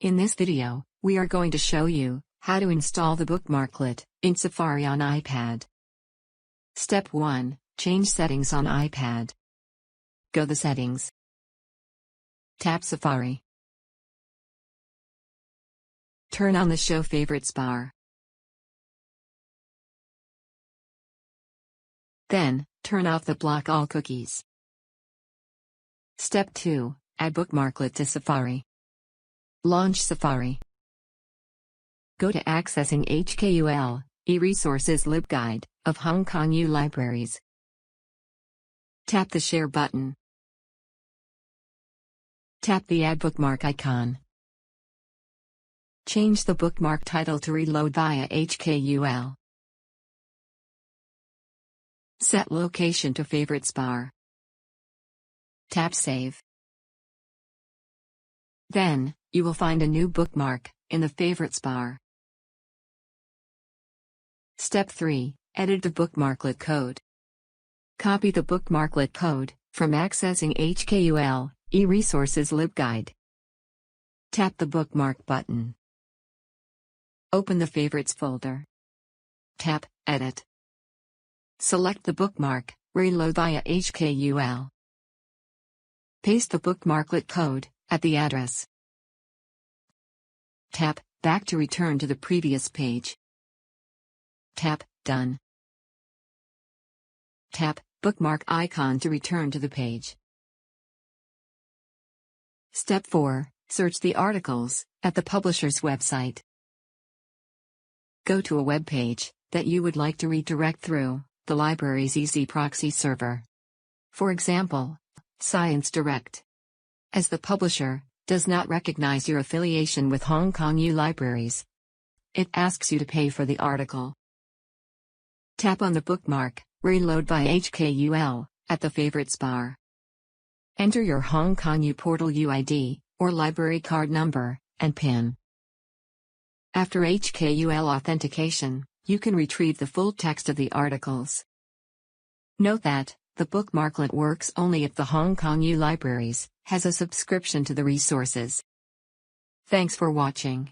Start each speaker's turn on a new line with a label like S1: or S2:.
S1: In this video, we are going to show you how to install the bookmarklet in Safari on iPad. Step 1. Change settings on iPad. Go to Settings. Tap Safari. Turn on the Show Favorites bar. Then, turn off the Block All cookies. Step 2. Add bookmarklet to Safari. Launch Safari. Go to Accessing HKUL, e-Resources LibGuide, of Hong Kong U Libraries. Tap the Share button. Tap the Add Bookmark icon. Change the bookmark title to Reload via HKUL. Set location to Favorites bar. Tap Save. Then, you will find a new bookmark in the Favorites bar. Step 3. Edit the bookmarklet code. Copy the bookmarklet code from Accessing HKUL, e-Resources LibGuide. Tap the Bookmark button. Open the Favorites folder. Tap Edit. Select the bookmark, Reload via HKUL. Paste the bookmarklet code at the address. Tap Back to return to the previous page. Tap Done. Tap Bookmark icon to return to the page. Step 4. Search the articles at the publisher's website. Go to a web page that you would like to redirect through the library's easy proxy server. For example, Science Direct. As the publisher does not recognize your affiliation with Hong Kong U Libraries, it asks you to pay for the article. Tap on the bookmark, Reload by HKUL, at the Favorites bar. Enter your Hong Kong U portal UID, or library card number, and PIN. After HKUL authentication, you can retrieve the full text of the articles. Note that the bookmarklet works only if the Hong Kong U Libraries has a subscription to the resources. Thanks for watching.